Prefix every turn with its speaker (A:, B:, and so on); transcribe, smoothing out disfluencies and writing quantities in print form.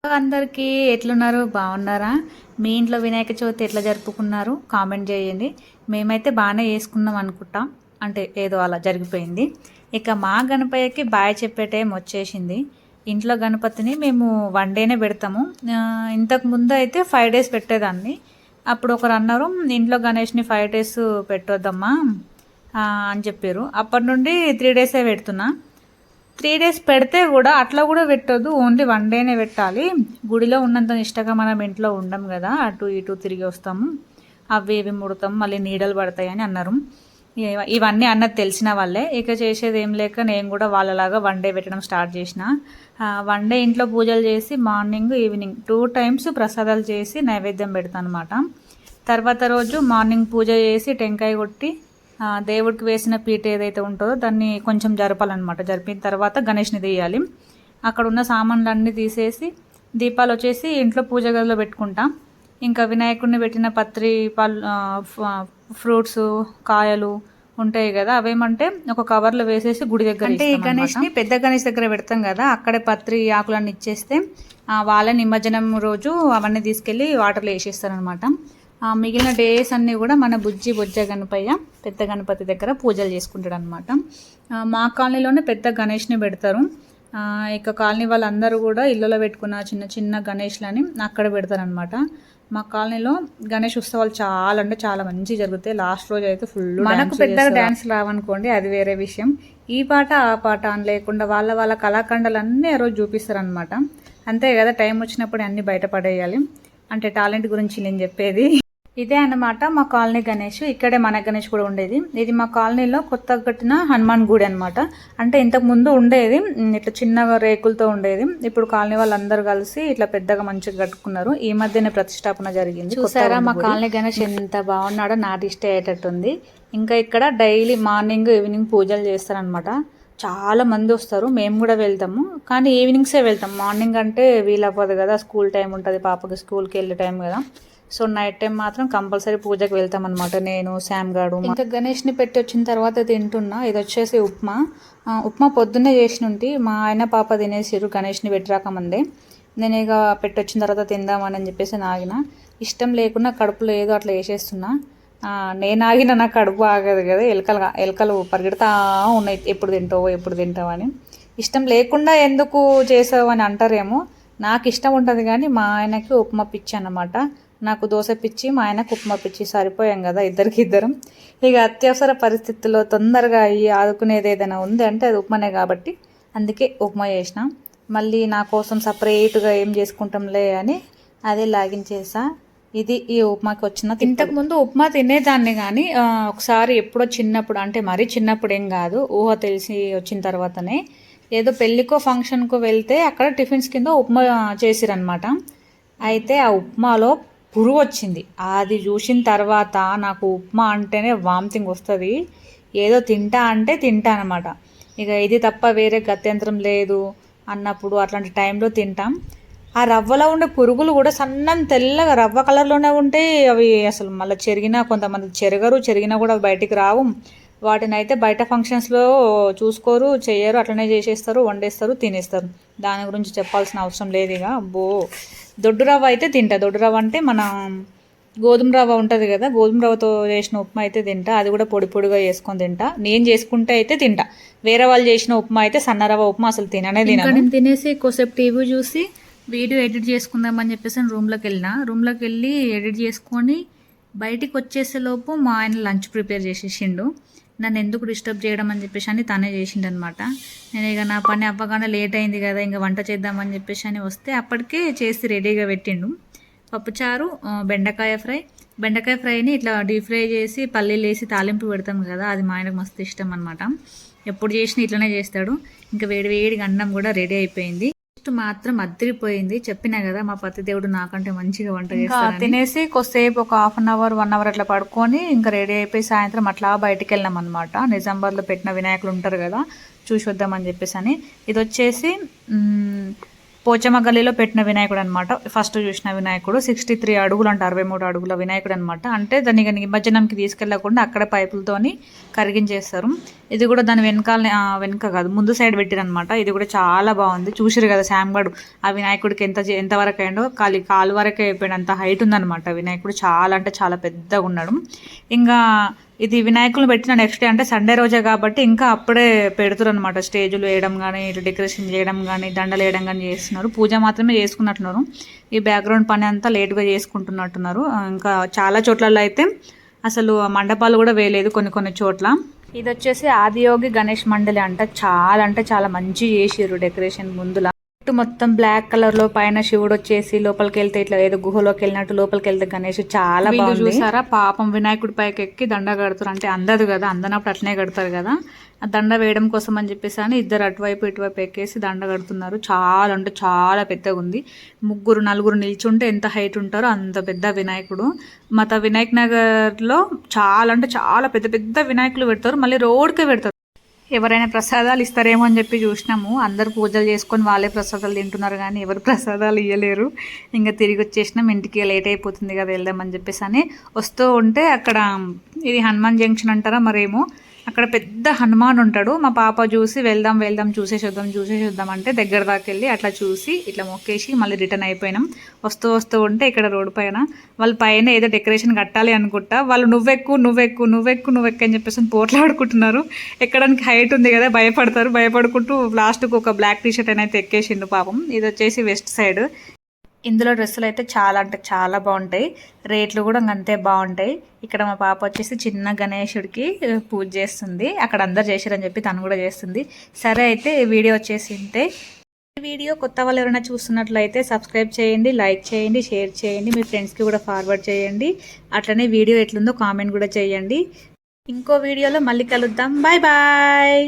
A: అందరికీ ఎట్లున్నారు? బాగున్నారా? మీ ఇంట్లో వినాయక చవితి ఎట్లా జరుపుకున్నారు? కామెంట్ చేయండి. మేమైతే బాగానే చేసుకున్నాం అనుకుంటాం. అంటే ఏదో అలా జరిగిపోయింది. ఇక మా గణపయ్యకి బాయ్ చెప్పే టైం వచ్చేసింది. ఇంట్లో గణపతిని మేము 1 డేనే పెడతాము. ఇంతకు ముందు అయితే 5 డేస్ పెట్టేదాన్ని. అప్పుడు ఒకరు అన్నారు, ఇంట్లో గణేష్ని 5 డేస్ పెట్టొద్దమ్మా అని చెప్పారు. అప్పటి నుండి 3 డేసే పెడుతున్నా. 3 డేస్ పెడితే కూడా అట్లా కూడా పెట్టొద్దు, ఓన్లీ 1 డేనే పెట్టాలి. గుడిలో ఉన్నంత నిష్టగా మనం ఇంట్లో ఉండం కదా, అటు ఇటు తిరిగి వస్తాము, అవి ఇవి ముడతాము, మళ్ళీ నీడలు పడతాయని అన్నారు. ఇవన్నీ అన్నది తెలిసిన వాళ్ళే. ఇక చేసేది ఏం లేక నేను కూడా వాళ్ళలాగా 1 డే పెట్టడం స్టార్ట్ చేసిన. 1 డే ఇంట్లో పూజలు చేసి మార్నింగ్ ఈవినింగ్ 2 టైమ్స్ ప్రసాదాలు చేసి నైవేద్యం పెడతాను అనమాట. తర్వాత రోజు మార్నింగ్ పూజ చేసి టెంకాయ కొట్టి దేవుడికి వేసిన పీట ఏదైతే ఉంటుందో దాన్ని కొంచెం జరపాలన్నమాట. జరిపిన తర్వాత గణేష్ని తీయాలి. అక్కడ ఉన్న సామాన్లు అన్నీ తీసేసి దీపాలు వచ్చేసి ఇంట్లో పూజ గదిలో పెట్టుకుంటా. ఇంకా వినాయకుడిని పెట్టిన పత్రి ఫ్రూట్స్ కాయలు ఉంటాయి కదా, అవేమంటే ఒక కవర్లో వేసేసి గుడి దగ్గర, అంటే ఈ గణేష్ని పెద్ద గణేష్ దగ్గర పెడతాం కదా, అక్కడే పత్రి ఆకులన్నీ ఇచ్చేస్తే వాళ్ళ నిమజ్జనం రోజు అవన్నీ తీసుకెళ్ళి వాటర్లో వేసేస్తారనమాట. మిగిలిన డేస్ అన్నీ కూడా మన బొజ్జ గణపయ్య పెద్ద గణపతి దగ్గర పూజలు చేసుకుంటాడు అనమాట. మా కాలనీలోనే పెద్ద గణేష్ని పెడతారు. ఇక కాలనీ వాళ్ళందరూ కూడా ఇళ్ళలో పెట్టుకున్న చిన్న చిన్న గణేష్లని అక్కడ పెడతారనమాట. మా కాలనీలో గణేష్ ఉత్సవాలు చాలా అంటే చాలా మంచిగా జరుగుతాయి. లాస్ట్ రోజు అయితే ఫుల్, మనకు పెద్దగా డ్యాన్స్ రావనుకోండి, అది వేరే విషయం. ఈ పాట ఆ పాట అని లేకుండా వాళ్ళ కళాఖండాలన్నీ ఆ రోజు చూపిస్తారనమాట. అంతే కదా, టైం వచ్చినప్పుడు అన్నీ బయటపడేయాలి. అంటే టాలెంట్ గురించి నేను చెప్పేది ఇదే అన్నమాట. మా కాలనీ గణేష్ ఇక్కడే మన గణేష్ కూడా ఉండేది. ఇది మా కాలనీలో కొత్తగా కట్టిన హనుమాన్ గుడి అనమాట. అంటే ఇంతకు ముందు ఉండేది ఇట్లా చిన్నగా రేకులతో ఉండేది. ఇప్పుడు కాలనీ వాళ్ళందరూ కలిసి ఇట్లా పెద్దగా మంచిగా కట్టుకున్నారు. ఈ మధ్యనే ప్రతిష్టాపన జరిగింది. చూసారా మా కాలనీ గణేష్ ఎంత బాగున్నాడో, నాటి ఇష్ట అయ్యేటట్టుంది. ఇంకా ఇక్కడ డైలీ మార్నింగ్ ఈవినింగ్ పూజలు చేస్తారనమాట. చాలా మంది వస్తారు. మేము కూడా వెళ్తాము, కానీ ఈవినింగ్సే వెళ్తాం. మార్నింగ్ అంటే వీలవ్వదు కదా, స్కూల్ టైం ఉంటుంది, పాపకి స్కూల్కి వెళ్ళే టైం కదా. సో నైట్ టైం మాత్రం కంపల్సరీ పూజకి వెళ్తాం అనమాట, నేను శామ్ గాడు. ఇంకా గణేష్ని పెట్టి వచ్చిన తర్వాత తింటున్నా. ఇది వచ్చేసి ఉప్మా పొద్దున్నే చేసినుంటి మా ఆయన పాప తినేసిరు. గణేష్ని పెట్టి రాకముందే నేను ఇక పెట్టి వచ్చిన తర్వాత తిందామని చెప్పేసి నాగిన. ఇష్టం లేకుండా కడుపులో ఏదో అట్లా వేసేస్తున్నా. నేను ఆగిన నాకు కడుపు ఆగదు కదా, ఎలకలు పరిగెడతా ఉన్నాయి, ఎప్పుడు తింటావు అని. ఇష్టం లేకుండా ఎందుకు చేసావు అని అంటారేమో. నాకు ఇష్టం ఉంటుంది కానీ మా ఆయనకి ఉప్మా పిచ్చి అన్నమాట. నాకు దోశ పిచ్చి, మా ఆయనకు ఉప్మా పిచ్చి, సరిపోయాం కదా ఇద్దరం. ఇక అత్యవసర పరిస్థితుల్లో తొందరగా ఆదుకునేది ఏదైనా ఉంది అంటే అది ఉప్మానే కాబట్టి అందుకే ఉప్మా చేసిన. మళ్ళీ నా కోసం సపరేట్గా ఏం చేసుకుంటాంలే అని అదే లాగించేసా. ఇది ఈ ఉప్మాకి వచ్చిన. ఇంతకుముందు ఉప్మా తినేదాన్ని కానీ ఒకసారి ఎప్పుడో చిన్నప్పుడు, అంటే మరీ చిన్నప్పుడు ఏం కాదు, ఊహ తెలిసి వచ్చిన తర్వాతనే ఏదో పెళ్ళికో ఫంక్షన్కో వెళ్తే అక్కడ టిఫిన్స్ కింద ఉప్మా చేసిరనమాట. అయితే ఆ ఉప్మాలో పురుగు వచ్చింది. అది చూసిన తర్వాత నాకు ఉప్మా అంటేనే వామిటింగ్ వస్తుంది. ఏదో తింటా అంటే తింటా అనమాట. ఇక ఇది తప్ప వేరే గత్యంతరం లేదు అన్నప్పుడు అట్లాంటి టైంలో తింటాం. ఆ రవ్వలో ఉండే పురుగులు కూడా సన్నం తెల్లగా రవ్వ కలర్లోనే ఉంటాయి. అవి అసలు మళ్ళీ కొంతమంది చెరిగినా కూడా బయటికి రావు. వాటిని అయితే బయట ఫంక్షన్స్లో చూసుకోరు, చెయ్యరు, అట్లనే చేసేస్తారు, వండేస్తారు, తినేస్తారు. దాని గురించి చెప్పాల్సిన అవసరం లేదు. ఇక దొడ్డు రవ్వ అయితే తింటా. దొడ్డు రవ్వ అంటే మన గోధుమ రవ్వ ఉంటుంది కదా, గోధుమ రవ్వతో చేసిన ఉప్మా అయితే తింటా. అది కూడా పొడిగా చేసుకొని తింటా. నేను చేసుకుంటే అయితే తింటా. వేరే వాళ్ళు చేసిన ఉప్మా అయితే సన్న రవ్వ ఉప్మా అసలు తిననే తినను. నేను తినేసి కొద్దిసేపు టీవీ చూసి వీడియో ఎడిట్ చేసుకుందామని చెప్పేసి రూమ్లోకి వెళ్ళి ఎడిట్ చేసుకొని బయటికి వచ్చేసేలోపు మా ఆయన లంచ్ ప్రిపేర్ చేసేసిండు. నన్ను ఎందుకు డిస్టర్బ్ చేయడం అని చెప్పేసి అని తనే చేసిండనమాట. నేను ఇక నా పని అవ్వగానే లేట్ అయింది కదా, ఇంకా వంట చేద్దామని చెప్పేసి అని వస్తే అప్పటికే చేసి రెడీగా పెట్టిండు. పప్పుచారు, బెండకాయ ఫ్రైని ఇట్లా డీప్ ఫ్రై చేసి పల్లీలు వేసి తాలింపు పెడతాం కదా, అది మా ఆయనకు మస్తు ఇష్టం అనమాట. ఎప్పుడు చేసినా ఇట్లనే చేస్తాడు. ఇంకా వేడిగా అన్నం కూడా రెడీ అయిపోయింది. మాత్రం అదిరిపోయింది. చెప్పినా కదా మా పతి దేవుడు నాకంటే మంచిగా వంట చేస్తాడు. తినేసి కొద్దిసేపు ఒక 1 అవర్ అట్లా పడుకొని ఇంకా రెడీ అయిపోయి సాయంత్రం అట్లా బయటికి వెళ్ళాం అనమాట. నిజామాబాద్లో పెట్టిన వినాయకులు ఉంటారు కదా, చూసి వద్దామని చెప్పేసి అని. ఇది వచ్చేసి పోచమ్మ గల్లీలో పెట్టిన వినాయకుడు అనమాట. ఫస్ట్ చూసిన వినాయకుడు 63 అడుగులు అంటే 63 అడుగుల వినాయకుడు అనమాట. అంటే దాన్ని నిమజ్జనంకి తీసుకెళ్లకుండా అక్కడే పైపులతోని కరిగించేస్తారు. ఇది కూడా దాని వెనక కాదు ముందు సైడ్ పెట్టిరనమాట. ఇది కూడా చాలా బాగుంది. చూసిరు కదా శాంగడు ఆ వినాయకుడికి ఎంత వరకు అయిండో కాలు వరకే అయిపోయిన అంత హైట్ ఉందనమాట. వినాయకుడు చాలా అంటే చాలా పెద్దగా ఉన్నాడు. ఇంకా ఇది వినాయకులు పెట్టిన నెక్స్ట్ డే అంటే సండే రోజే కాబట్టి ఇంకా అప్పుడే పెడుతురు అనమాట. స్టేజ్లు వేయడం కానీ ఇట్లా డెకరేషన్ చేయడం కానీ దండలు వేయడం కానీ చేస్తున్నారు. పూజ మాత్రమే చేసుకున్నట్టున్నారు. ఈ బ్యాక్గ్రౌండ్ పని అంతా లేట్గా చేసుకుంటున్నట్టున్నారు. ఇంకా చాలా చోట్లలో అయితే అసలు మండపాలు కూడా వేయలేదు కొన్ని చోట్ల. ఇది వచ్చేసి ఆదియోగి గణేష్ మండలి అంట. చాలా అంటే చాలా మంచి చేసిర్రు డెకరేషన్. ముందులా మొత్తం బ్లాక్ కలర్ లో పైన శివుడు వచ్చేసి లోపలికి వెళ్తే ఇట్లా ఏదో గుహలోకి వెళ్ళినట్టు లోపలికి వెళ్తే గణేష్ చాలా బాగుంది. చూసారా పాపం వినాయకుడి పైకి ఎక్కి దండ కడుతారు. అంటే అందదు కదా, అందనప్పుడు అట్నే కడతారు కదా. ఆ దండ వేయడం కోసం అని చెప్పేసి అని ఇద్దరు అటువైపు ఇటువైపు ఎక్కేసి దండ కడుతున్నారు. చాలా అంటే చాలా పెద్దగా ఉంది. 3-4 నిల్చుంటే ఎంత హైట్ ఉంటారో అంత పెద్ద వినాయకుడు. వినాయక్ నగర్ లో చాలా అంటే చాలా పెద్ద పెద్ద వినాయకులు పెడతారు. మళ్ళీ రోడ్కే పెడతారు. ఎవరైనా ప్రసాదాలు ఇస్తారేమో అని చెప్పి చూసినాము. అందరు పూజలు చేసుకొని వాళ్ళే ప్రసాదాలు తింటున్నారు కానీ ఎవరు ప్రసాదాలు ఇవ్వలేరు. ఇంకా తిరిగి వచ్చేసినాం ఇంటికి. లేట్ అయిపోతుంది కదా వెళ్దామని చెప్పేసి అని వస్తూ ఉంటే అక్కడ ఇది హనుమాన్ జంక్షన్ అంటారా మరేమో, అక్కడ పెద్ద హనుమాన్ ఉంటాడు. మా పాప చూసి వెళ్దాం చూసేసేద్దాం అంటే దగ్గర దాకా వెళ్ళి అట్లా చూసి ఇట్లా మొక్కేసి మళ్ళీ రిటర్న్ అయిపోయినాం. వస్తూ ఉంటే ఇక్కడ రోడ్డు పైన వాళ్ళ పైన ఏదో డెకరేషన్ కట్టాలి అనుకుంటా. వాళ్ళు నువ్వెక్కు అని చెప్పేసి పోట్లాడుకుంటున్నారు. ఎక్కడానికి హైట్ ఉంది కదా, భయపడుకుంటూ లాస్ట్కు ఒక బ్లాక్ టీషర్ట్ అయితే ఎక్కేసిండు పాపం. ఇది వచ్చేసి వెస్ట్ సైడ్. ఇందులో డ్రెస్సులు అయితే చాలా అంటే చాలా బాగుంటాయి. రేట్లు కూడా అంతే బాగుంటాయి. ఇక్కడ మా పాప వచ్చేసి చిన్న గణేశుడికి పూజ చేస్తుంది. అక్కడ అందరు చేశారని చెప్పి తను కూడా చేస్తుంది. సరే అయితే ఈ వీడియో వచ్చేసి ఇంతే. ఈ వీడియో కొత్త వాళ్ళు ఎవరైనా చూస్తున్నట్లయితే సబ్స్క్రైబ్ చేయండి, లైక్ చేయండి, షేర్ చేయండి, మీ ఫ్రెండ్స్కి కూడా ఫార్వర్డ్ చేయండి. అట్లనే వీడియో ఎట్లుందో కామెంట్ కూడా చేయండి. ఇంకో వీడియోలో మళ్ళీ కలుద్దాం. Bye bye.